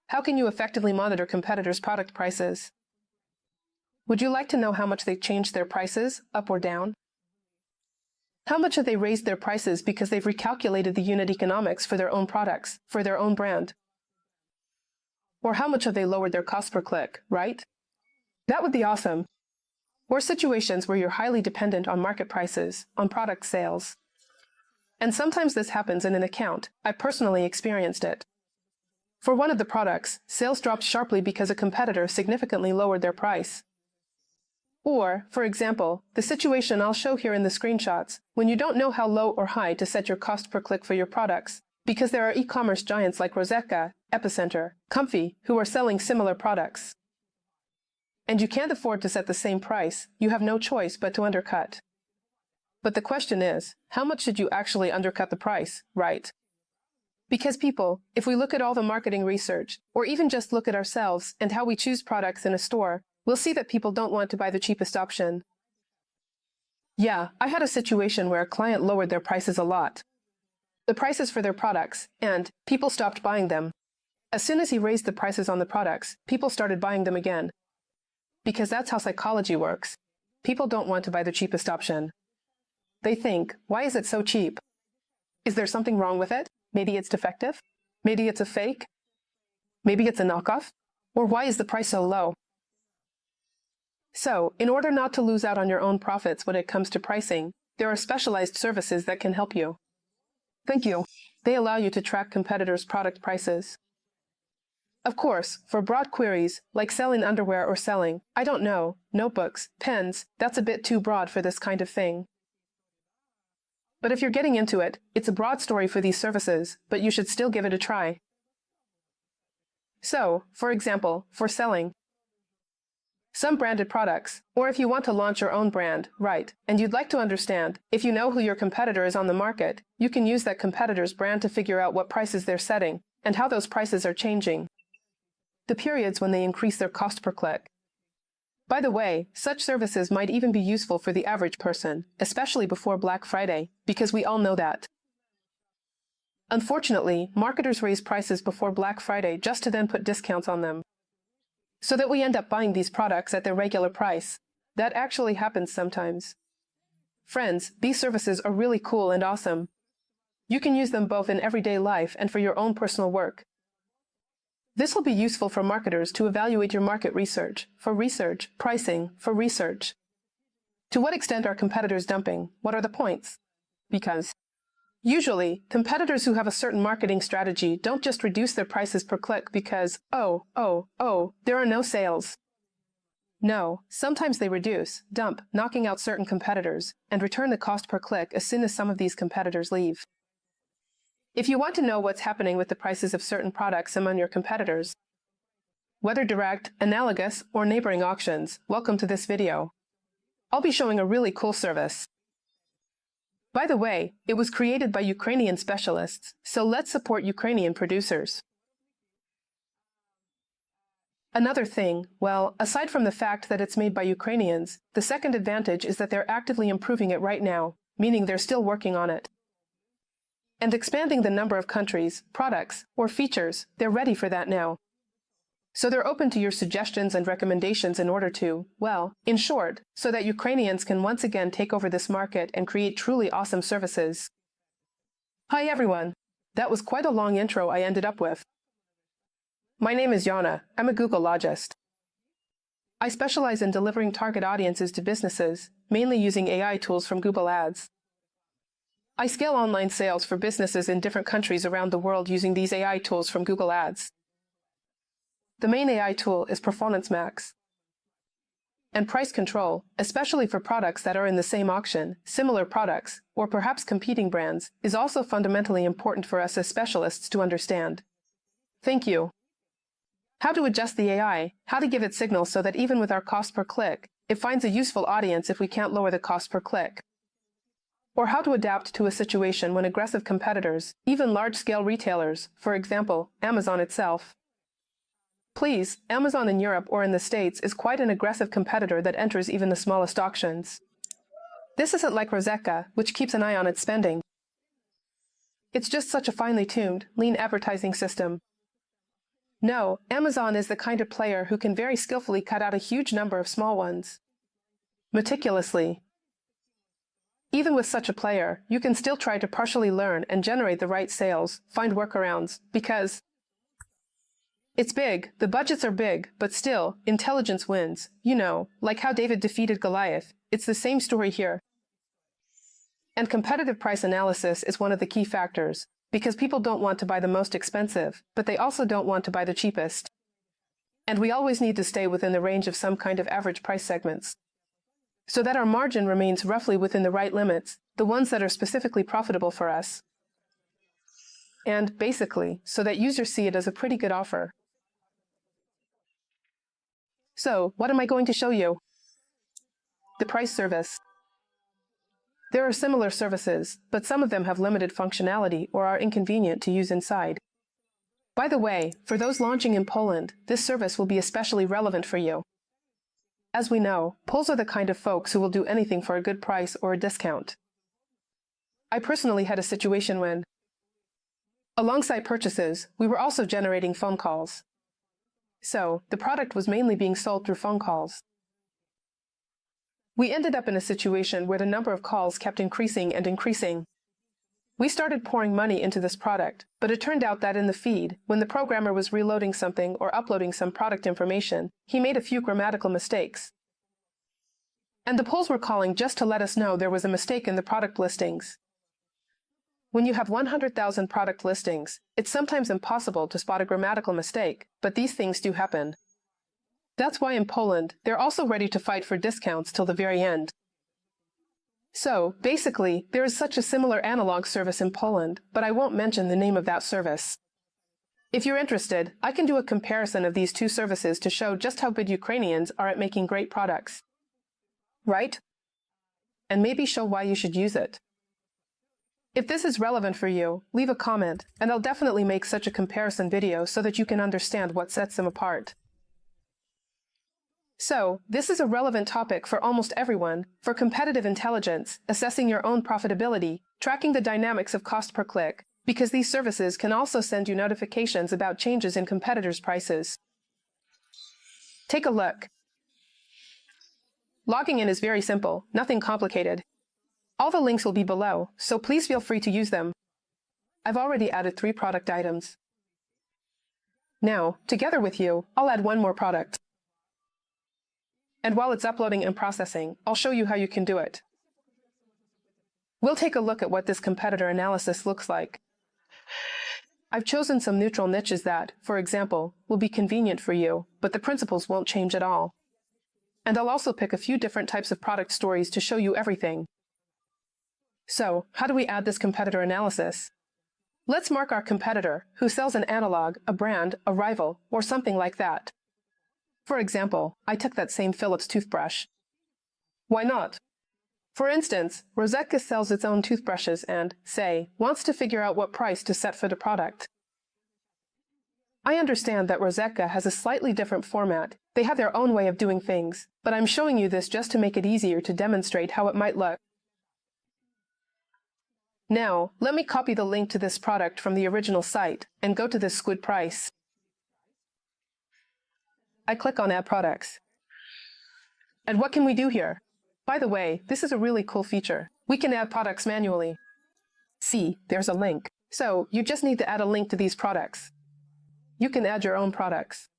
How can you effectively monitor competitors' product prices? Would you like to know how much they changed their prices, up or down? How much have they raised their prices because they've recalculated the unit economics for their own products, for their own brand? Or how much have they lowered their cost per click, right? That would be awesome. Or situations where you're highly dependent on market prices, on product sales. And sometimes this happens in an account. I personally experienced it. For one of the products, sales dropped sharply because a competitor significantly lowered their price. Or, for example, the situation I'll show here in the screenshots, when you don't know how low or high to set your cost per click for your products, because there are e-commerce giants like Rosetta, Epicenter, Comfy, who are selling similar products. And you can't afford to set the same price, you have no choice but to undercut. But the question is, how much should you actually undercut the price, right? Because people, if we look at all the marketing research, or even just look at ourselves and how we choose products in a store, we'll see that people don't want to buy the cheapest option. Yeah, I had a situation where a client lowered their prices a lot. The prices for their products, and people stopped buying them. As soon as he raised the prices on the products, people started buying them again. Because that's how psychology works. People don't want to buy the cheapest option. They think, why is it so cheap? Is there something wrong with it? Maybe it's defective? Maybe it's a fake? Maybe it's a knockoff? Or why is the price so low? So, in order not to lose out on your own profits when it comes to pricing, there are specialized services that can help you. Thank you. They allow you to track competitors' product prices. Of course, for broad queries, like selling underwear or selling, I don't know, notebooks, pens, that's a bit too broad for this kind of thing. But if you're getting into it, it's a broad story for these services, but you should still give it a try. So, for example, for selling some branded products, or if you want to launch your own brand, right, and you'd like to understand, if you know who your competitor is on the market, you can use that competitor's brand to figure out what prices they're setting, and how those prices are changing. The periods when they increase their cost per click. By the way, such services might even be useful for the average person, especially before Black Friday, because we all know that. Unfortunately, marketers raise prices before Black Friday just to then put discounts on them, so that we end up buying these products at their regular price. That actually happens sometimes. Friends, these services are really cool and awesome. You can use them both in everyday life and for your own personal work. This will be useful for marketers to evaluate your market research, for research, pricing, for research. To what extent are competitors dumping? What are the points? Because usually, competitors who have a certain marketing strategy don't just reduce their prices per click because, there are no sales. No, sometimes they reduce, dump, knocking out certain competitors, and return the cost per click as soon as some of these competitors leave. If you want to know what's happening with the prices of certain products among your competitors, whether direct, analogous, or neighboring auctions, welcome to this video. I'll be showing a really cool service. By the way, it was created by Ukrainian specialists, so let's support Ukrainian producers. Another thing, well, aside from the fact that it's made by Ukrainians, the second advantage is that they're actively improving it right now, meaning they're still working on it. And expanding the number of countries, products, or features, they're ready for that now. So they're open to your suggestions and recommendations in order to, well, in short, so that Ukrainians can once again take over this market and create truly awesome services. Hi everyone! That was quite a long intro I ended up with. My name is Yana. I'm a Googleologist. I specialize in delivering target audiences to businesses, mainly using AI tools from Google Ads. I scale online sales for businesses in different countries around the world using these AI tools from Google Ads. The main AI tool is Performance Max. And price control, especially for products that are in the same auction, similar products, or perhaps competing brands, is also fundamentally important for us as specialists to understand. Thank you. How to adjust the AI, how to give it signals so that even with our cost per click, it finds a useful audience if we can't lower the cost per click. Or how to adapt to a situation when aggressive competitors, even large-scale retailers, for example, Amazon itself. Please, Amazon in Europe or in the States is quite an aggressive competitor that enters even the smallest auctions. This isn't like Rosetta, which keeps an eye on its spending. It's just such a finely tuned, lean advertising system. No, Amazon is the kind of player who can very skillfully cut out a huge number of small ones. Meticulously. Even with such a player, you can still try to partially learn and generate the right sales, find workarounds, because it's big, the budgets are big, but still, intelligence wins. You know, like how David defeated Goliath. It's the same story here. And competitive price analysis is one of the key factors, because people don't want to buy the most expensive, but they also don't want to buy the cheapest. And we always need to stay within the range of some kind of average price segments, so that our margin remains roughly within the right limits, the ones that are specifically profitable for us. And, basically, so that users see it as a pretty good offer. So, what am I going to show you? The price service. There are similar services, but some of them have limited functionality or are inconvenient to use inside. By the way, for those launching in Poland, this service will be especially relevant for you. As we know, Poles are the kind of folks who will do anything for a good price or a discount. I personally had a situation when, alongside purchases, we were also generating phone calls. So, the product was mainly being sold through phone calls. We ended up in a situation where the number of calls kept increasing and increasing. We started pouring money into this product, but it turned out that in the feed, when the programmer was reloading something or uploading some product information, he made a few grammatical mistakes. And the Poles were calling just to let us know there was a mistake in the product listings. When you have 100,000 product listings, it's sometimes impossible to spot a grammatical mistake, but these things do happen. That's why in Poland, they're also ready to fight for discounts till the very end. So, basically, there is such a similar analog service in Poland, but I won't mention the name of that service. If you're interested, I can do a comparison of these two services to show just how good Ukrainians are at making great products. Right? And maybe show why you should use it. If this is relevant for you, leave a comment, and I'll definitely make such a comparison video so that you can understand what sets them apart. So, this is a relevant topic for almost everyone, for competitive intelligence, assessing your own profitability, tracking the dynamics of cost per click, because these services can also send you notifications about changes in competitors' prices. Take a look. Logging in is very simple, nothing complicated. All the links will be below, so please feel free to use them. I've already added 3 product items. Now, together with you, I'll add one more product. And while it's uploading and processing, I'll show you how you can do it. We'll take a look at what this competitor analysis looks like. I've chosen some neutral niches that, for example, will be convenient for you, but the principles won't change at all. And I'll also pick a few different types of product stories to show you everything. So, how do we add this competitor analysis? Let's mark our competitor, who sells an analog, a brand, a rival, or something like that. For example, I took that same Philips toothbrush. Why not? For instance, Rozetka sells its own toothbrushes and, say, wants to figure out what price to set for the product. I understand that Rozetka has a slightly different format. They have their own way of doing things, but I'm showing you this just to make it easier to demonstrate how it might look. Now, let me copy the link to this product from the original site and go to this squidprice. I click on Add Products. And what can we do here? By the way, this is a really cool feature. We can add products manually. See, there's a link. So, you just need to add a link to these products. You can add your own products.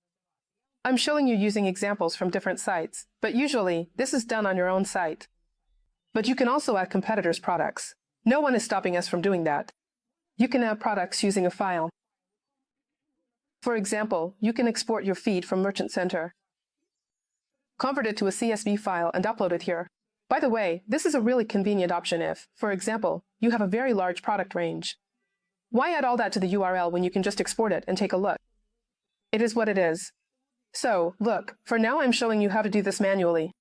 I'm showing you using examples from different sites, but usually, this is done on your own site. But you can also add competitors' products. No one is stopping us from doing that. You can add products using a file. For example, you can export your feed from Merchant Center, convert it to a CSV file and upload it here. By the way, this is a really convenient option if, for example, you have a very large product range. Why add all that to the URL when you can just export it and take a look? It is what it is. So, look, for now I'm showing you how to do this manually.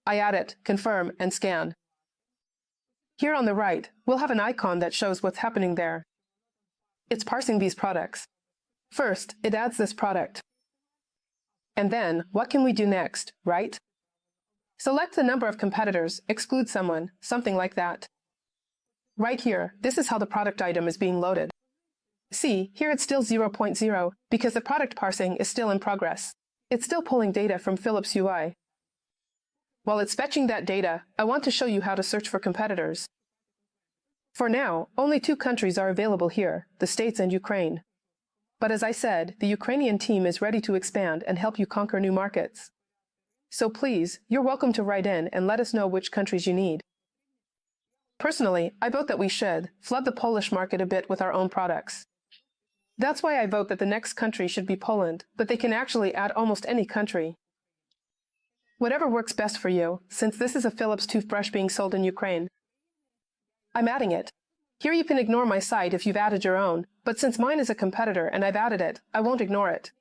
I add it, confirm, and scan. Here on the right, we'll have an icon that shows what's happening there. It's parsing these products. First, it adds this product. And then, what can we do next, right? Select the number of competitors, exclude someone, something like that. Right here, this is how the product item is being loaded. See, here it's still 0.0 because the product parsing is still in progress. It's still pulling data from Philips UI. While it's fetching that data, I want to show you how to search for competitors. For now, only 2 countries are available here, the States and Ukraine. But as I said, the Ukrainian team is ready to expand and help you conquer new markets. So please, you're welcome to write in and let us know which countries you need. Personally, I vote that we should flood the Polish market a bit with our own products. That's why I vote that the next country should be Poland, but they can actually add almost any country. Whatever works best for you, since this is a Philips toothbrush being sold in Ukraine. I'm adding it. Here you can ignore my site if you've added your own, but since mine is a competitor and I've added it, I won't ignore it.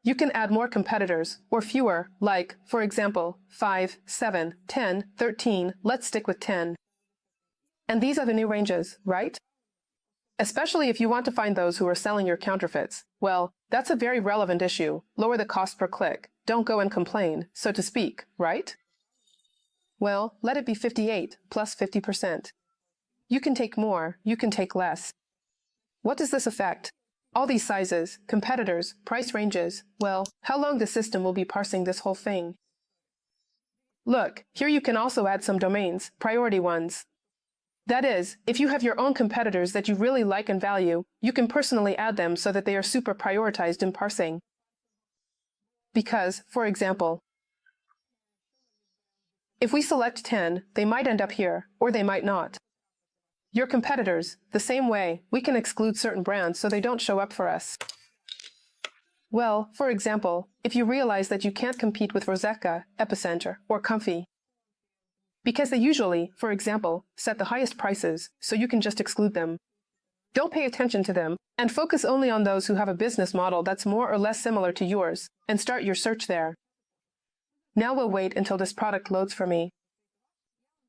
You can add more competitors, or fewer, like, for example, 5, 7, 10, 13, let's stick with 10. And these are the new ranges, right? Especially if you want to find those who are selling your counterfeits. Well, that's a very relevant issue. Lower the cost per click. Don't go and complain, so to speak, right? Well, let it be 58 plus 50%. You can take more, you can take less. What does this affect? All these sizes, competitors, price ranges, well, how long the system will be parsing this whole thing? Look, here you can also add some domains, priority ones. That is, if you have your own competitors that you really like and value, you can personally add them so that they are super prioritized in parsing. Because, for example, if we select 10, they might end up here, or they might not. Your competitors, the same way, we can exclude certain brands so they don't show up for us. Well, for example, if you realize that you can't compete with Rosetta, Epicenter, or Comfy, because they usually, for example, set the highest prices, so you can just exclude them. Don't pay attention to them, and focus only on those who have a business model that's more or less similar to yours, and start your search there. Now we'll wait until this product loads for me.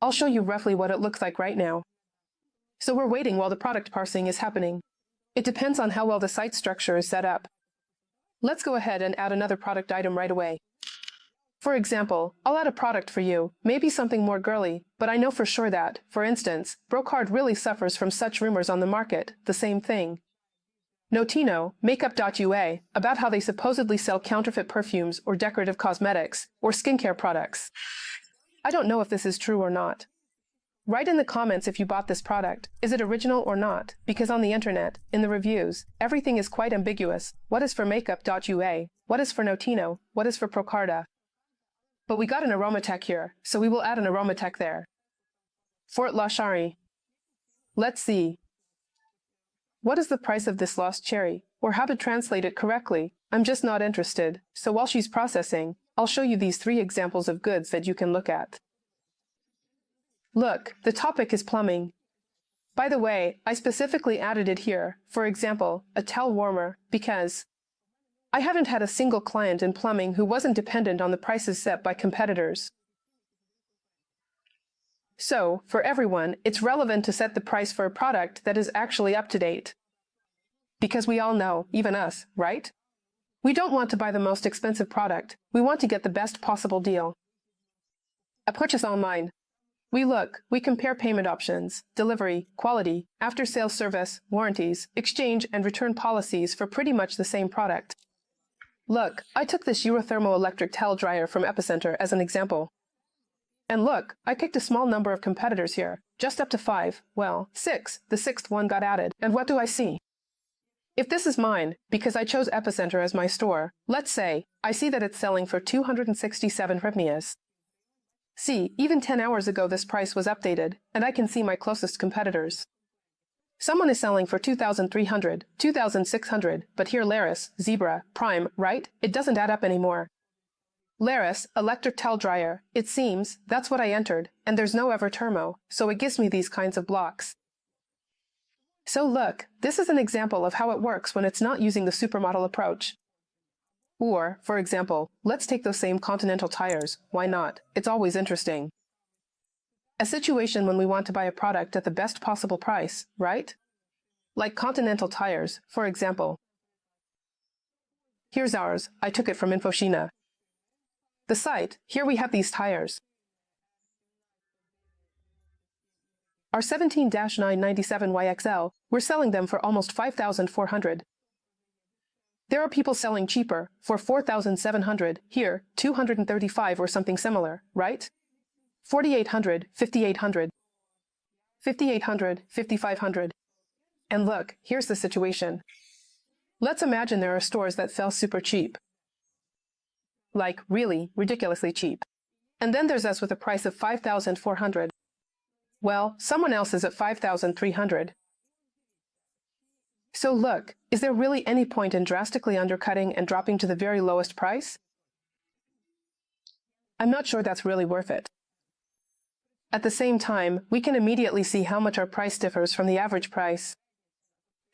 I'll show you roughly what it looks like right now. So we're waiting while the product parsing is happening. It depends on how well the site structure is set up. Let's go ahead and add another product item right away. For example, I'll add a product for you, maybe something more girly, but I know for sure that, for instance, Brocard really suffers from such rumors on the market, the same thing. Notino, makeup.ua, about how they supposedly sell counterfeit perfumes or decorative cosmetics, or skincare products. I don't know if this is true or not. Write in the comments if you bought this product, is it original or not, because on the internet, in the reviews, everything is quite ambiguous. What is for makeup.ua? What is for Notino? What is for Procarda? But we got an aromatech here, so we will add an aromatech there. Fort La Chari. Let's see. What is the price of this lost cherry, or how to translate it correctly? I'm just not interested, so while she's processing, I'll show you these 3 examples of goods that you can look at. Look, the topic is plumbing. By the way, I specifically added it here, for example, a towel warmer, because I haven't had a single client in plumbing who wasn't dependent on the prices set by competitors. So, for everyone, it's relevant to set the price for a product that is actually up to date. Because we all know, even us, right? We don't want to buy the most expensive product. We want to get the best possible deal. A purchase online. We look, we compare payment options, delivery, quality, after-sales service, warranties, exchange and return policies for pretty much the same product. Look, I took this Eurothermo-electric towel dryer from Epicenter as an example. And look, I picked a small number of competitors here, just up to 5, well, 6, the 6th one got added, and what do I see? If this is mine, because I chose Epicenter as my store, let's say, I see that it's selling for 267 hryvnias. See, even 10 hours ago this price was updated, and I can see my closest competitors. Someone is selling for 2,300, 2,600, but here Laris, Zebra, Prime, right? It doesn't add up anymore. Laris, electric towel dryer, it seems, that's what I entered, and there's no Evertermo, so it gives me these kinds of blocks. So look, this is an example of how it works when it's not using the supermodel approach. Or, for example, let's take those same Continental tires, why not? It's always interesting. A situation when we want to buy a product at the best possible price, right? Like Continental tires, for example. Here's ours, I took it from Infoshina. The site, here we have these tires. Our 17-997YXL, we're selling them for almost $5,400. There are people selling cheaper, for $4,700, here, $235 or something similar, right? $4,800, $5,800, $5,800, $5,500. And look, here's the situation. Let's imagine there are stores that sell super cheap. Like, really, ridiculously cheap. And then there's us with a price of $5,400. Well, someone else is at $5,300. So look, is there really any point in drastically undercutting and dropping to the very lowest price? I'm not sure that's really worth it. At the same time, we can immediately see how much our price differs from the average price.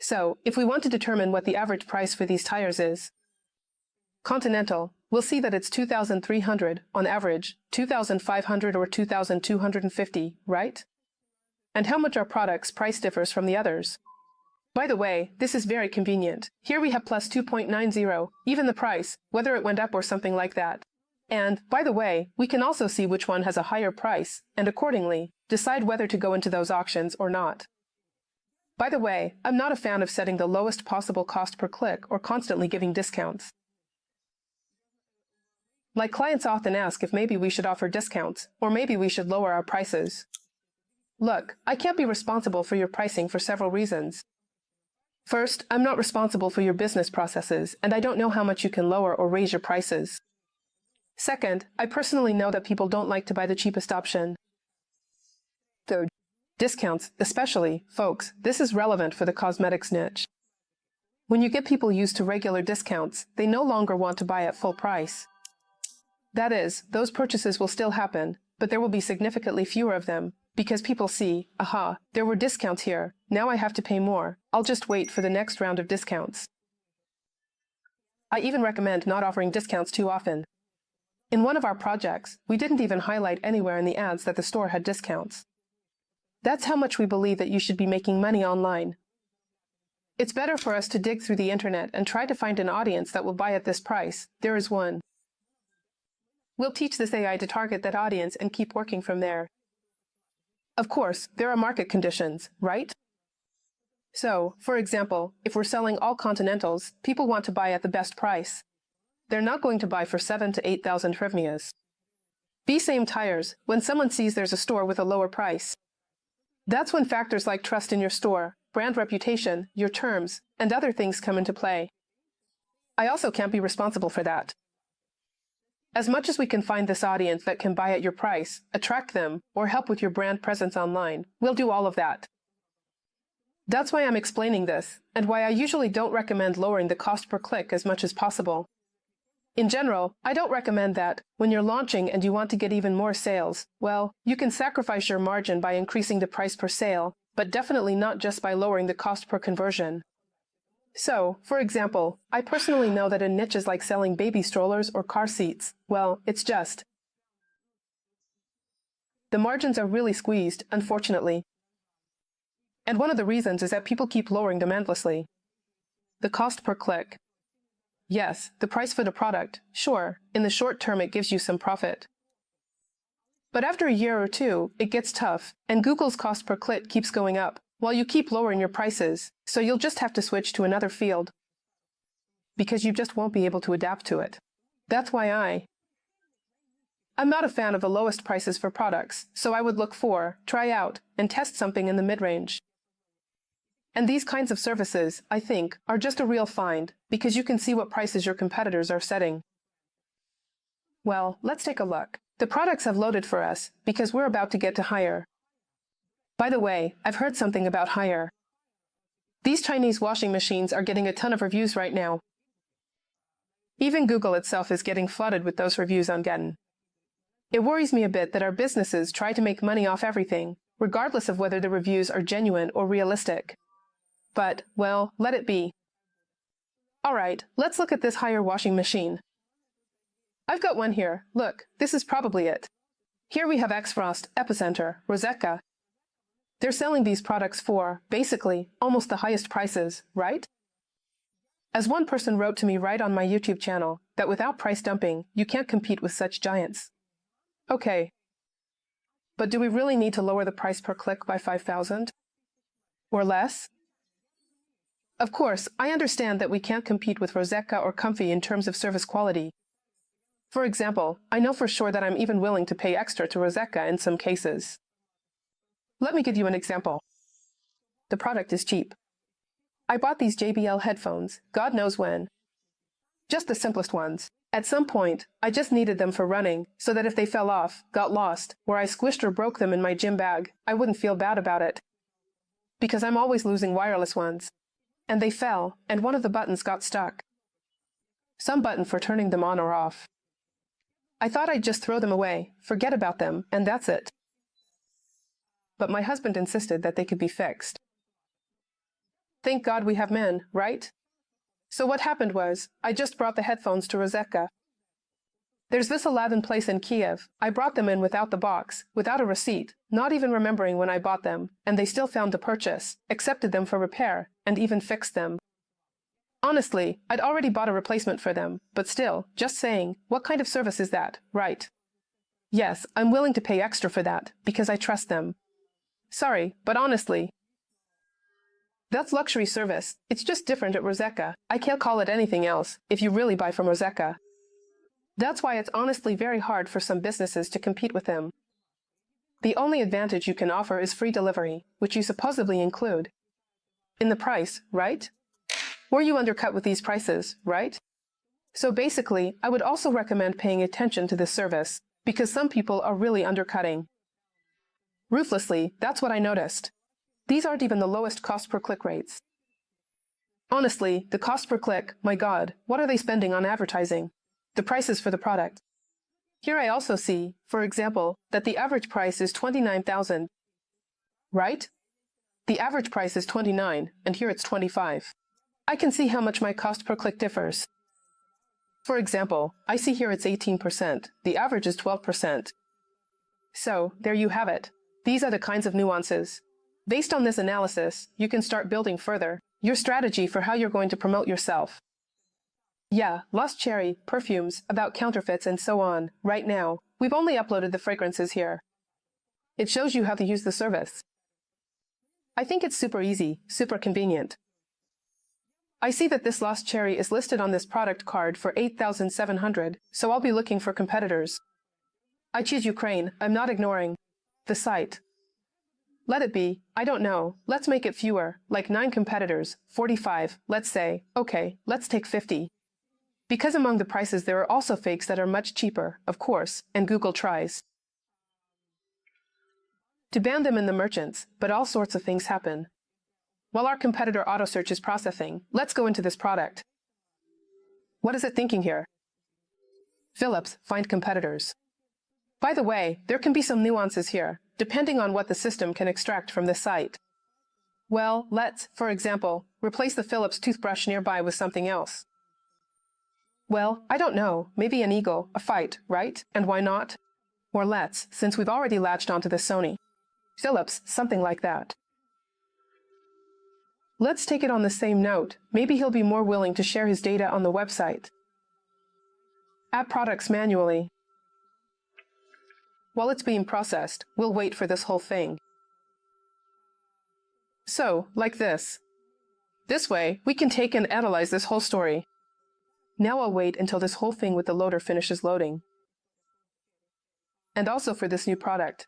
So, if we want to determine what the average price for these tires is, Continental, we'll see that it's $2,300 on average, $2,500 or $2,250, right? And how much our product's price differs from the others. By the way, this is very convenient. Here we have plus 2.90, even the price, whether it went up or something like that. And, by the way, we can also see which one has a higher price, and accordingly, decide whether to go into those auctions or not. By the way, I'm not a fan of setting the lowest possible cost per click or constantly giving discounts. Like, clients often ask if maybe we should offer discounts, or maybe we should lower our prices. Look, I can't be responsible for your pricing for several reasons. First, I'm not responsible for your business processes, and I don't know how much you can lower or raise your prices. Second, I personally know that people don't like to buy the cheapest option. Third, discounts, especially, folks, this is relevant for the cosmetics niche. When you get people used to regular discounts, they no longer want to buy at full price. That is, those purchases will still happen, but there will be significantly fewer of them, because people see, aha, there were discounts here, now I have to pay more, I'll just wait for the next round of discounts. I even recommend not offering discounts too often. In one of our projects, we didn't even highlight anywhere in the ads that the store had discounts. That's how much we believe that you should be making money online. It's better for us to dig through the internet and try to find an audience that will buy at this price. There is one. We'll teach this AI to target that audience and keep working from there. Of course, there are market conditions, right? So, for example, if we're selling all Continentals, people want to buy at the best price. They're not going to buy for 7,000 to 8,000 hryvnias. Same tires, when someone sees there's a store with a lower price. That's when factors like trust in your store, brand reputation, your terms, and other things come into play. I also can't be responsible for that. As much as we can find this audience that can buy at your price, attract them, or help with your brand presence online, we'll do all of that. That's why I'm explaining this, and why I usually don't recommend lowering the cost per click as much as possible. In general, I don't recommend that, when you're launching and you want to get even more sales, well, you can sacrifice your margin by increasing the price per sale, but definitely not just by lowering the cost per conversion. So, for example, I personally know that in niches like selling baby strollers or car seats, well, it's just. The margins are really squeezed, unfortunately. And one of the reasons is that people keep lowering them endlessly. The cost per click. Yes, the price for the product, sure, in the short term it gives you some profit. But after a year or two, it gets tough, and Google's cost per click keeps going up, while you keep lowering your prices, so you'll just have to switch to another field. Because you just won't be able to adapt to it. That's why I'm not a fan of the lowest prices for products, so I would look for, try out, and test something in the mid-range. And these kinds of services, I think, are just a real find, because you can see what prices your competitors are setting. Well, let's take a look. The products have loaded for us, because we're about to get to hire. By the way, I've heard something about hire. These Chinese washing machines are getting a ton of reviews right now. Even Google itself is getting flooded with those reviews on Gettin. It worries me a bit that our businesses try to make money off everything, regardless of whether the reviews are genuine or realistic. But, well, let it be. Alright, let's look at this hire washing machine. I've got one here. Look, this is probably it. Here we have Xfrost, Epicenter, Rosetta. They're selling these products for, basically, almost the highest prices, right? As one person wrote to me right on my YouTube channel, that without price dumping, you can't compete with such giants. Okay. But do we really need to lower the price per click by 5,000? Or less? Of course, I understand that we can't compete with Rosetta or Comfy in terms of service quality. For example, I know for sure that I'm even willing to pay extra to Rosetta in some cases. Let me give you an example. The product is cheap. I bought these JBL headphones, God knows when. Just the simplest ones. At some point, I just needed them for running, so that if they fell off, got lost, or I squished or broke them in my gym bag, I wouldn't feel bad about it. Because I'm always losing wireless ones. And they fell, and one of the buttons got stuck. Some button for turning them on or off. I thought I'd just throw them away, forget about them, and that's it. But my husband insisted that they could be fixed. Thank God we have men, right? So what happened was, I just brought the headphones to Rosetta. There's this Aladdin place in Kiev. I brought them in without the box, without a receipt, not even remembering when I bought them, and they still found the purchase, accepted them for repair, and even fixed them. Honestly, I'd already bought a replacement for them, but still, just saying, what kind of service is that, right? Yes, I'm willing to pay extra for that, because I trust them. Sorry, but honestly, that's luxury service. It's just different at Rosetta. I can't call it anything else, if you really buy from Rosetta. That's why it's honestly very hard for some businesses to compete with them. The only advantage you can offer is free delivery, which you supposedly include in the price, right? Or you undercut with these prices, right? So basically, I would also recommend paying attention to this service, because some people are really undercutting. Ruthlessly, that's what I noticed. These aren't even the lowest cost per click rates. Honestly, the cost per click, my God, what are they spending on advertising? The prices for the product. Here I also see, for example, that the average price is 29,000. Right? The average price is 29, and here it's 25. I can see how much my cost per click differs. For example, I see here it's 18%, the average is 12%. So, there you have it. These are the kinds of nuances. Based on this analysis, you can start building further your strategy for how you're going to promote yourself. Yeah, Lost Cherry, perfumes, about counterfeits and so on. Right now, we've only uploaded the fragrances here. It shows you how to use the service. I think it's super easy, super convenient. I see that this Lost Cherry is listed on this product card for 8,700, so I'll be looking for competitors. I choose Ukraine, I'm not ignoring the site. Let it be, I don't know, let's make it fewer, like 9 competitors, 45, let's say, okay, let's take 50. Because among the prices there are also fakes that are much cheaper, of course, and Google tries to ban them in the merchants, but all sorts of things happen. While our competitor auto search is processing, let's go into this product. What is it thinking here? Philips, find competitors. By the way, there can be some nuances here, depending on what the system can extract from the site. Well, let's, for example, replace the Philips toothbrush nearby with something else. Well, I don't know, maybe an eagle, a fight, right? And why not? Or let's, since we've already latched onto the Sony Philips, something like that. Let's take it on the same note, maybe he'll be more willing to share his data on the website. Add products manually. While it's being processed, we'll wait for this whole thing. So, like this. This way, we can take and analyze this whole story. Now I'll wait until this whole thing with the loader finishes loading. And also for this new product.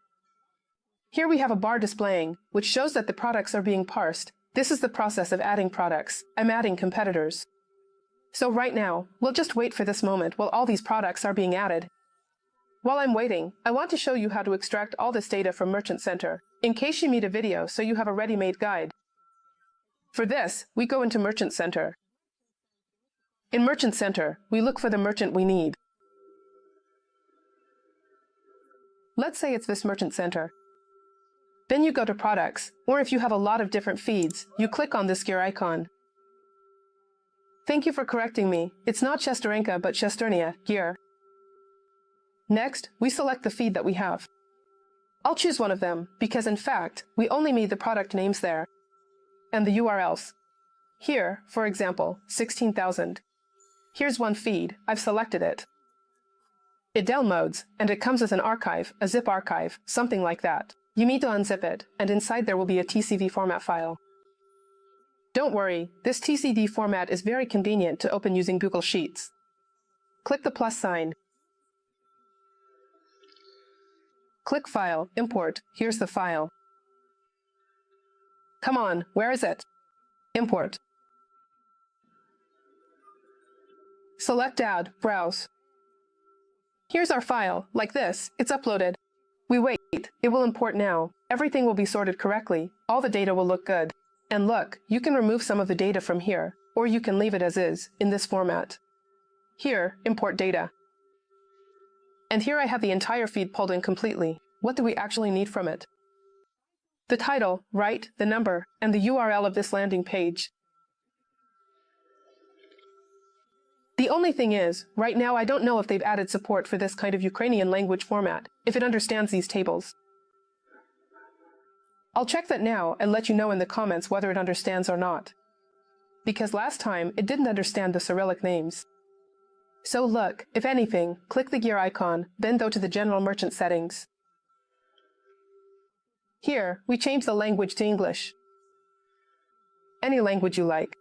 Here we have a bar displaying, which shows that the products are being parsed. This is the process of adding products. I'm adding competitors. So right now, we'll just wait for this moment while all these products are being added. While I'm waiting, I want to show you how to extract all this data from Merchant Center, in case you need a video so you have a ready-made guide. For this, we go into Merchant Center. In Merchant Center, we look for the merchant we need. Let's say it's this Merchant Center. Then you go to Products, or if you have a lot of different feeds, you click on this gear icon. Thank you for correcting me. It's not Shesterenka but Shesternia, gear. Next, we select the feed that we have. I'll choose one of them, because in fact, we only need the product names there. And the URLs. Here, for example, 16,000. Here's one feed, I've selected it. It downloads, and it comes as an archive, a zip archive, something like that. You need to unzip it, and inside there will be a TCV format file. Don't worry, this TCV format is very convenient to open using Google Sheets. Click the plus sign. Click File, Import. Here's the file. Come on, where is it? Import. Select Add, Browse. Here's our file, like this, it's uploaded. We wait, it will import now. Everything will be sorted correctly, all the data will look good. And look, you can remove some of the data from here, or you can leave it as is, in this format. Here, import data. And here I have the entire feed pulled in completely. What do we actually need from it? The title, right, the number, and the URL of this landing page. The only thing is, right now I don't know if they've added support for this kind of Ukrainian language format, if it understands these tables. I'll check that now and let you know in the comments whether it understands or not. Because last time, it didn't understand the Cyrillic names. So look, if anything, click the gear icon, then go to the General Merchant settings. Here, we change the language to English. Any language you like.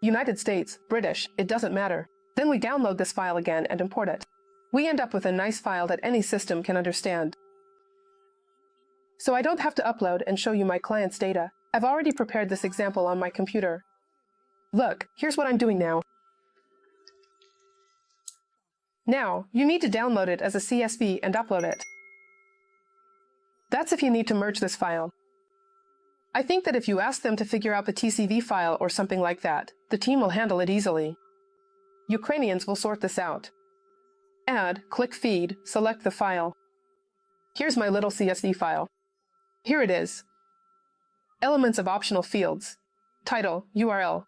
United States, British, it doesn't matter. Then we download this file again and import it. We end up with a nice file that any system can understand. So I don't have to upload and show you my client's data. I've already prepared this example on my computer. Look, here's what I'm doing now. Now, you need to download it as a CSV and upload it. That's if you need to merge this file. I think that if you ask them to figure out the TCV file or something like that, the team will handle it easily. Ukrainians will sort this out. Add, click Feed, select the file. Here's my little CSV file. Here it is. Elements of optional fields. Title, URL.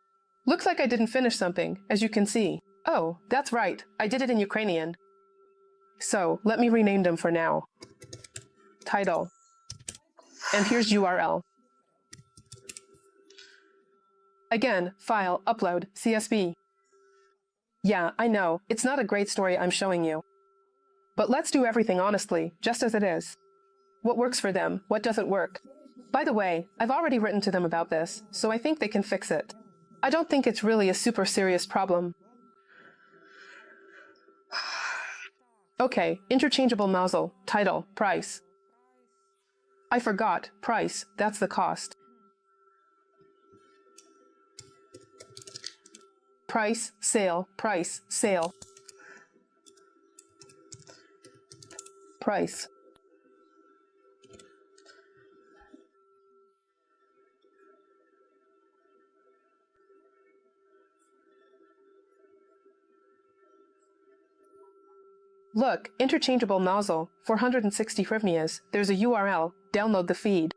Looks like I didn't finish something, as you can see. Oh, that's right, I did it in Ukrainian. So, let me rename them for now. Title. And here's URL. Again, File, Upload, CSV. Yeah, I know, it's not a great story I'm showing you. But let's do everything honestly, just as it is. What works for them, what doesn't work. By the way, I've already written to them about this, so I think they can fix it. I don't think it's really a super serious problem. Okay, interchangeable nozzle, title, price. I forgot, price, that's the cost. Price, sale, price, sale. Price. Look, interchangeable nozzle, 460 hryvnias, there's a URL, download the feed.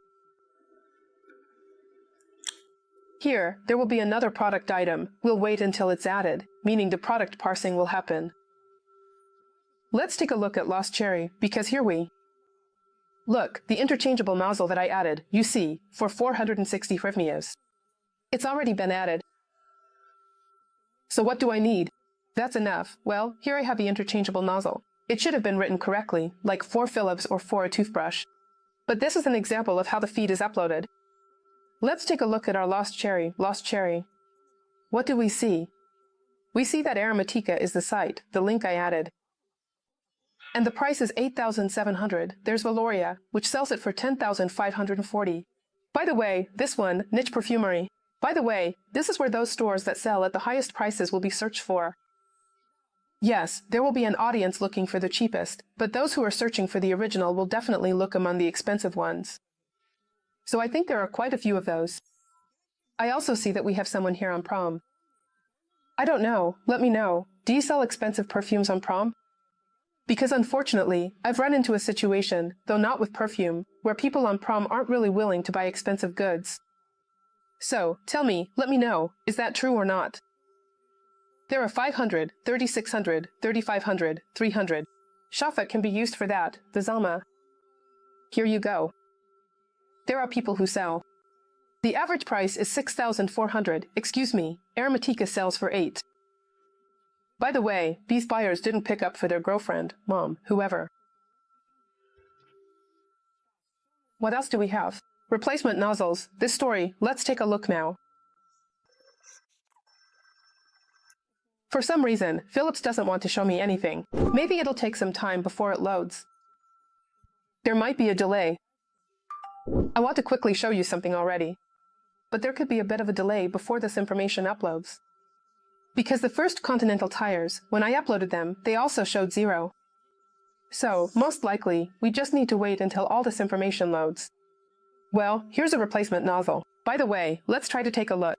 Here, there will be another product item, we'll wait until it's added, meaning the product parsing will happen. Let's take a look at Lost Cherry, because here we... Look, the interchangeable nozzle that I added, you see, for 460 hryvnias. It's already been added. So what do I need? That's enough. Well, here I have the interchangeable nozzle. It should have been written correctly, like for Phillips or for a toothbrush. But this is an example of how the feed is uploaded. Let's take a look at our Lost Cherry. What do we see? We see that Aromatica is the site, the link I added. And the price is 8,700. There's Valoria, which sells it for 10,540. By the way, this one, Niche Perfumery. By the way, this is where those stores that sell at the highest prices will be searched for. Yes, there will be an audience looking for the cheapest, but those who are searching for the original will definitely look among the expensive ones. So I think there are quite a few of those. I also see that we have someone here on prom. I don't know, let me know. Do you sell expensive perfumes on prom? Because unfortunately, I've run into a situation, though not with perfume, where people on prom aren't really willing to buy expensive goods. So, tell me, let me know, is that true or not? There are 500, 3600, 3500, 300. Shafak can be used for that, the Zalma. Here you go. There are people who sell. The average price is 6,400, excuse me, Aromatica sells for 8. By the way, these buyers didn't pick up for their girlfriend, mom, whoever. What else do we have? Replacement nozzles. This story, let's take a look now. For some reason, Philips doesn't want to show me anything. Maybe it'll take some time before it loads. There might be a delay. I want to quickly show you something already. But there could be a bit of a delay before this information uploads. Because the first Continental tires, when I uploaded them, they also showed 0. So, most likely, we just need to wait until all this information loads. Well, here's a replacement nozzle. By the way, let's try to take a look.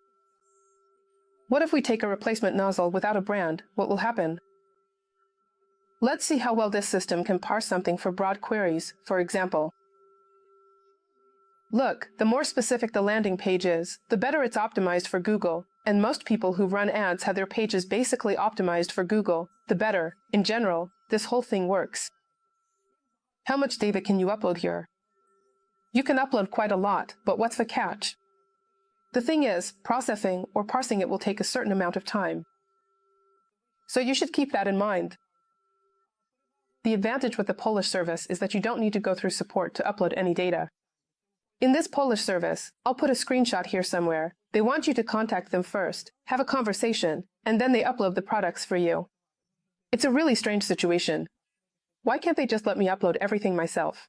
What if we take a replacement nozzle without a brand? What will happen? Let's see how well this system can parse something for broad queries, for example. Look, the more specific the landing page is, the better it's optimized for Google, and most people who run ads have their pages basically optimized for Google, the better, in general, this whole thing works. How much data can you upload here? You can upload quite a lot, but what's the catch? The thing is, processing or parsing it will take a certain amount of time. So you should keep that in mind. The advantage with the Polish service is that you don't need to go through support to upload any data. In this Polish service, I'll put a screenshot here somewhere. They want you to contact them first, have a conversation, and then they upload the products for you. It's a really strange situation. Why can't they just let me upload everything myself?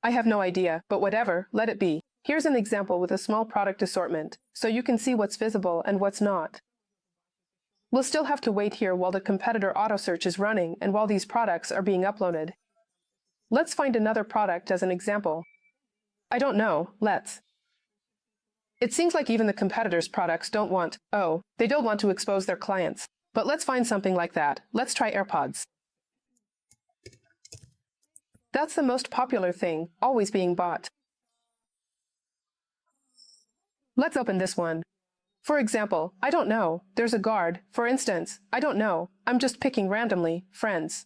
I have no idea, but whatever, let it be. Here's an example with a small product assortment, so you can see what's visible and what's not. We'll still have to wait here while the competitor auto search is running and while these products are being uploaded. Let's find another product as an example. I don't know, let's. It seems like even the competitors' products don't want to expose their clients. But let's find something like that. Let's try AirPods. That's the most popular thing, always being bought. Let's open this one. For example, I don't know, there's a guard. For instance, I don't know, I'm just picking randomly, friends.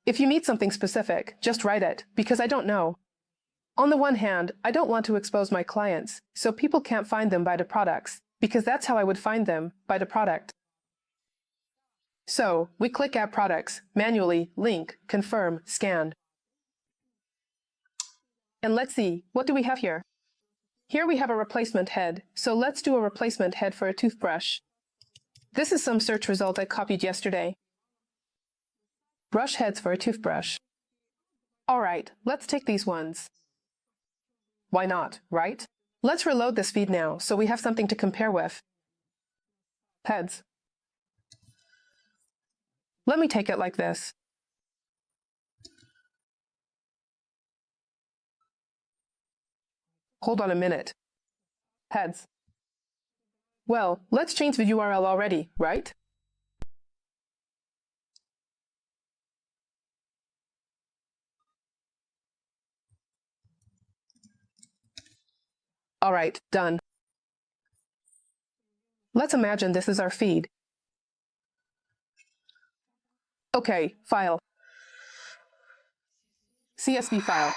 If you meet something specific, just write it, because I don't know. On the one hand, I don't want to expose my clients, so people can't find them by the products, because that's how I would find them, by the product. So, we click Add Products, manually, link, confirm, scan. And let's see, what do we have here? Here we have a replacement head, so let's do a replacement head for a toothbrush. This is some search result I copied yesterday. Brush heads for a toothbrush. Alright, let's take these ones. Why not, right? Let's reload this feed now, so we have something to compare with. Heads. Let me take it like this. Hold on a minute. Heads. Well, let's change the URL already, right? Alright, done. Let's imagine this is our feed. Okay, file. CSV file.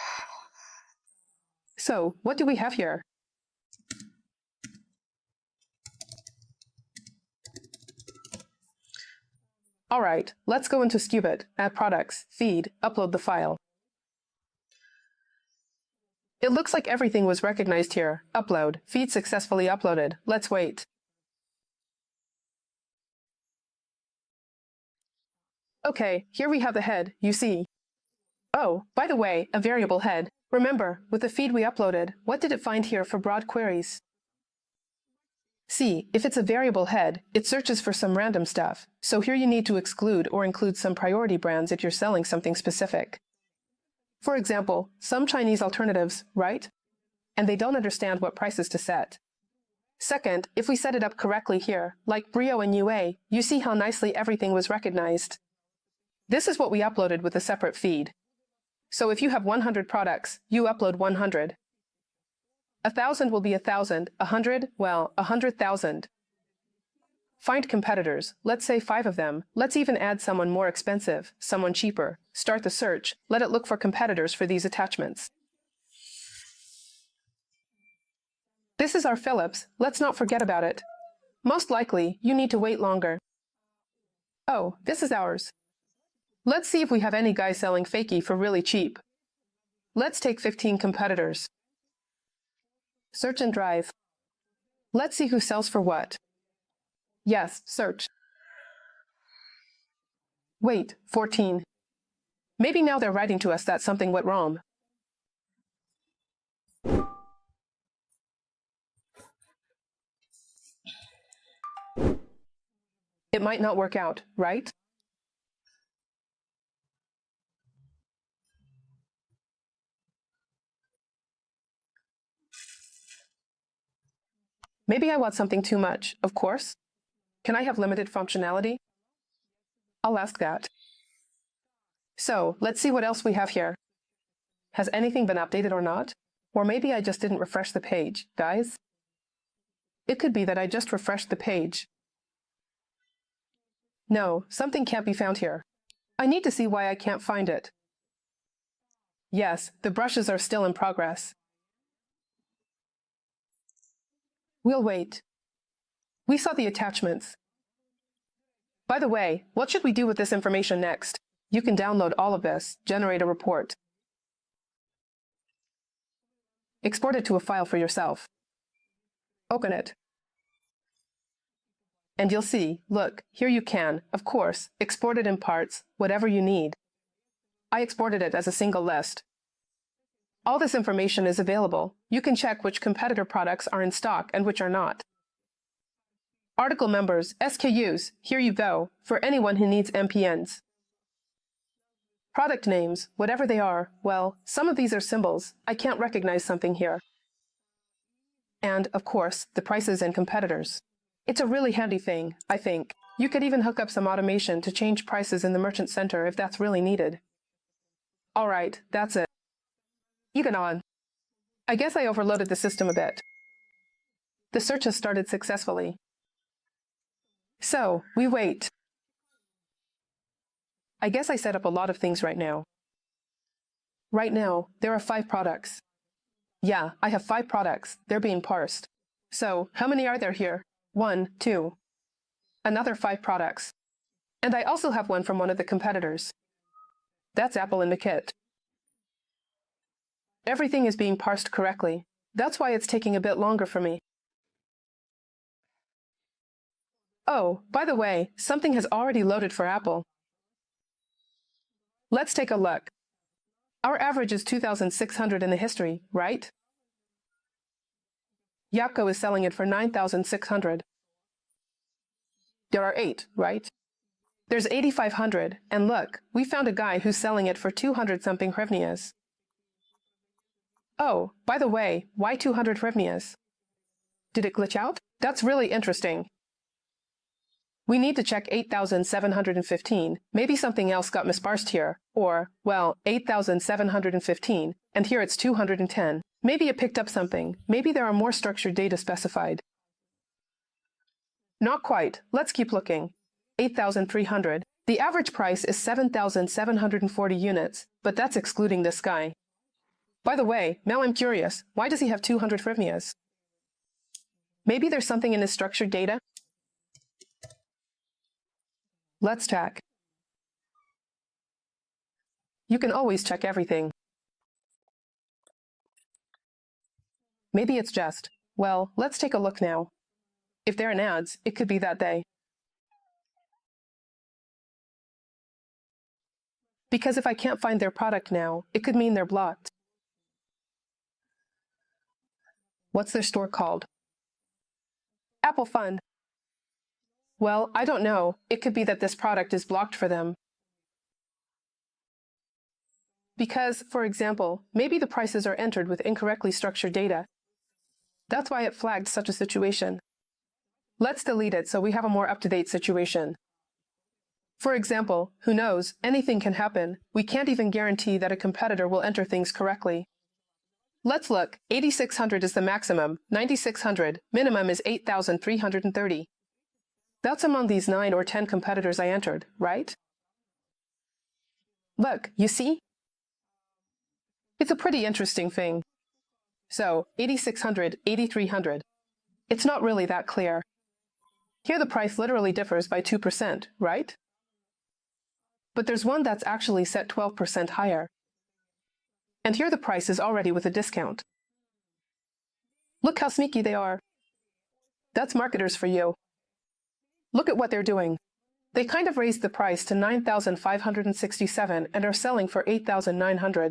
So, what do we have here? Alright, let's go into Skidprice, add products, feed, upload the file. It looks like everything was recognized here. Upload, feed successfully uploaded. Let's wait. Okay, here we have the head, you see. Oh, by the way, a variable head. Remember, with the feed we uploaded, what did it find here for broad queries? See, if it's a variable head, it searches for some random stuff. So here you need to exclude or include some priority brands if you're selling something specific. For example, some Chinese alternatives, right? And they don't understand what prices to set. Second, if we set it up correctly here, like Brio and UA, you see how nicely everything was recognized. This is what we uploaded with a separate feed. So if you have 100 products, you upload 100. 1,000 will be 1,000, 100, well, 100,000. Find competitors, let's say 5 of them. Let's even add someone more expensive, someone cheaper. Start the search, let it look for competitors for these attachments. This is our Philips, let's not forget about it. Most likely, you need to wait longer. Oh, this is ours. Let's see if we have any guy selling fakey for really cheap. Let's take 15 competitors. Search and drive. Let's see who sells for what. Yes, search. Wait, 14. Maybe now they're writing to us that something went wrong. It might not work out, right? Maybe I want something too much, of course. Can I have limited functionality? I'll ask that. So, let's see what else we have here. Has anything been updated or not? Or maybe I just didn't refresh the page, guys? It could be that I just refreshed the page. No, something can't be found here. I need to see why I can't find it. Yes, the brushes are still in progress. We'll wait. We saw the attachments. By the way, what should we do with this information next? You can download all of this, generate a report. Export it to a file for yourself. Open it. And you'll see, look, here you can, of course, export it in parts, whatever you need. I exported it as a single list. All this information is available. You can check which competitor products are in stock and which are not. Article numbers, SKUs, here you go, for anyone who needs MPNs. Product names, whatever they are, well, some of these are symbols. I can't recognize something here. And, of course, the prices and competitors. It's a really handy thing, I think. You could even hook up some automation to change prices in the merchant center if that's really needed. All right, that's it. Even on. I guess I overloaded the system a bit. The search has started successfully. So, we wait. I guess I set up a lot of things right now. Right now, there are 5 products. Yeah, I have 5 products. They're being parsed. So, how many are there here? 1, 2. Another 5 products. And I also have one from one of the competitors. That's Apple in the kit. Everything is being parsed correctly. That's why it's taking a bit longer for me. Oh, by the way, something has already loaded for Apple. Let's take a look. Our average is 2,600 in the history, right? Yapko is selling it for 9,600. There are 8, right? There's 8,500, and look, we found a guy who's selling it for 200-something hryvnias. Oh, by the way, why 200 hryvnias? Did it glitch out? That's really interesting. We need to check 8,715. Maybe something else got misparsed here. Or, well, 8,715, and here it's 210. Maybe it picked up something. Maybe there are more structured data specified. Not quite. Let's keep looking. 8,300. The average price is 7,740 units, but that's excluding this guy. By the way, now I'm curious. Why does he have 200 hryvnias? Maybe there's something in his structured data? Let's check. You can always check everything. Maybe it's just, well, let's take a look now. If they're in ads, it could be that they. Because if I can't find their product now, it could mean they're blocked. What's their store called? Apple Fun. Well, I don't know. It could be that this product is blocked for them. Because, for example, maybe the prices are entered with incorrectly structured data. That's why it flagged such a situation. Let's delete it so we have a more up-to-date situation. For example, who knows, anything can happen. We can't even guarantee that a competitor will enter things correctly. Let's look. 8,600 is the maximum, 9,600, minimum is 8,330. That's among these 9 or 10 competitors I entered, right? Look, you see? It's a pretty interesting thing. So, 8,600, 8,300. It's not really that clear. Here the price literally differs by 2%, right? But there's one that's actually set 12% higher. And here the price is already with a discount. Look how sneaky they are. That's marketers for you. Look at what they're doing. They kind of raised the price to 9,567 and are selling for 8,900.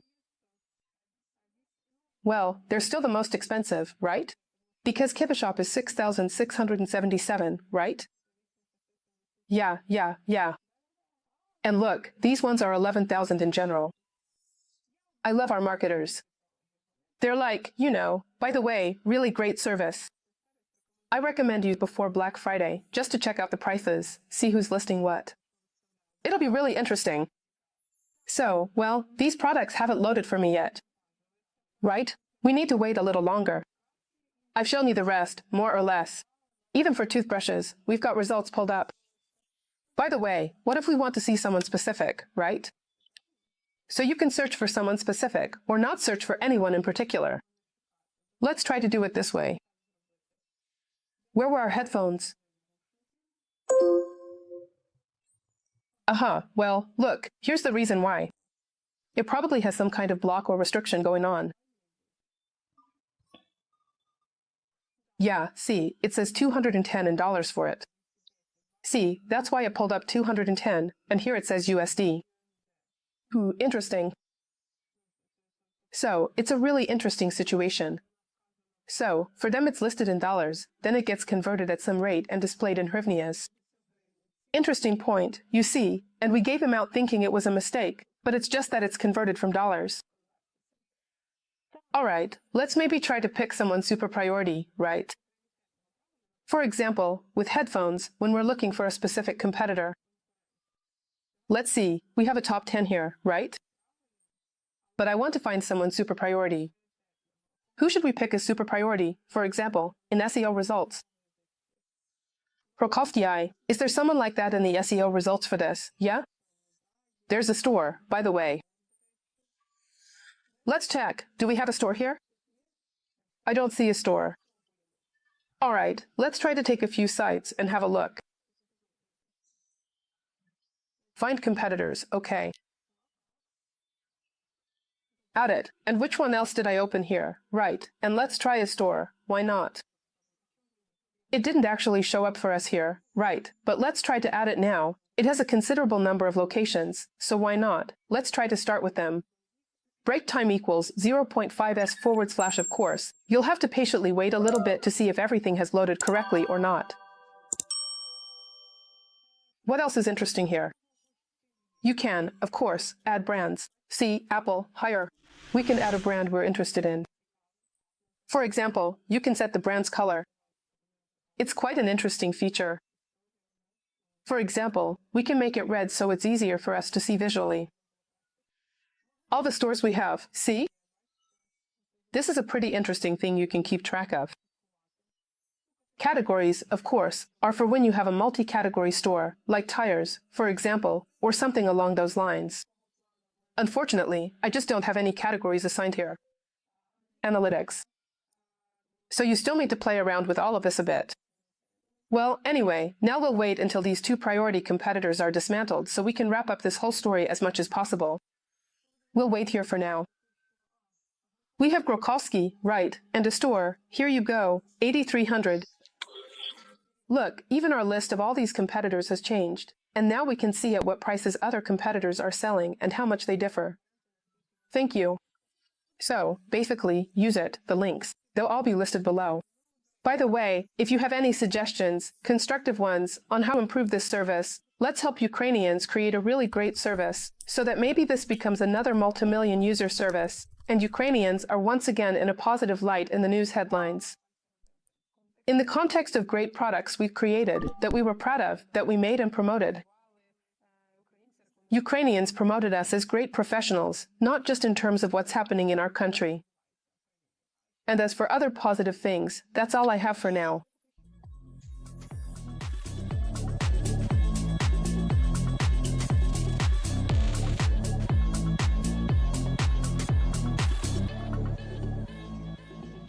Well, they're still the most expensive, right? Because Kibishop is 6,677, right? Yeah. And look, these ones are 11,000 in general. I love our marketers. They're like, by the way, really great service. I recommend you before Black Friday just to check out the prices, see who's listing what. It'll be really interesting. So, well, these products haven't loaded for me yet. Right? We need to wait a little longer. I've shown you the rest, more or less. Even for toothbrushes, we've got results pulled up. By the way, what if we want to see someone specific, right? So you can search for someone specific, or not search for anyone in particular. Let's try to do it this way. Where were our headphones? Well, look, here's the reason why. It probably has some kind of block or restriction going on. Yeah, see, it says $210 in dollars for it. See, that's why it pulled up 210, and here it says USD. Interesting. So, it's a really interesting situation. So, for them it's listed in dollars, then it gets converted at some rate and displayed in hryvnias. Interesting point, you see, and we gave him out thinking it was a mistake, but it's just that it's converted from dollars. Alright, let's maybe try to pick someone super priority, right? For example, with headphones, when we're looking for a specific competitor. Let's see, we have a top 10 here, right? But I want to find someone super priority. Who should we pick as super priority, for example, in SEO results? Prokoftii, is there someone like that in the SEO results for this, yeah? There's a store, by the way. Let's check, do we have a store here? I don't see a store. Alright, let's try to take a few sites and have a look. Find competitors, okay. Add it, and which one else did I open here? Right, and let's try a store, why not? It didn't actually show up for us here, right, but let's try to add it now. It has a considerable number of locations, so why not? Let's try to start with them. Break time equals 0.5s/, of course. You'll have to patiently wait a little bit to see if everything has loaded correctly or not. What else is interesting here? You can, of course, add brands. See, Apple, higher. We can add a brand we're interested in. For example, you can set the brand's color. It's quite an interesting feature. For example, we can make it red so it's easier for us to see visually. All the stores we have, see? This is a pretty interesting thing you can keep track of. Categories, of course, are for when you have a multi-category store, like tires, for example, or something along those lines. Unfortunately, I just don't have any categories assigned here. Analytics. So you still need to play around with all of this a bit. Well, anyway, now we'll wait until these two priority competitors are dismantled so we can wrap up this whole story as much as possible. We'll wait here for now. We have Grokowski, right, and a store. Here you go, 8,300. Look, even our list of all these competitors has changed, and now we can see at what prices other competitors are selling and how much they differ. Thank you. So, basically, use it, the links. They'll all be listed below. By the way, if you have any suggestions, constructive ones, on how to improve this service, let's help Ukrainians create a really great service, so that maybe this becomes another multi-million user service, and Ukrainians are once again in a positive light in the news headlines. In the context of great products we've created, that we were proud of, that we made and promoted. Ukrainians promoted us as great professionals, not just in terms of what's happening in our country. And as for other positive things, that's all I have for now.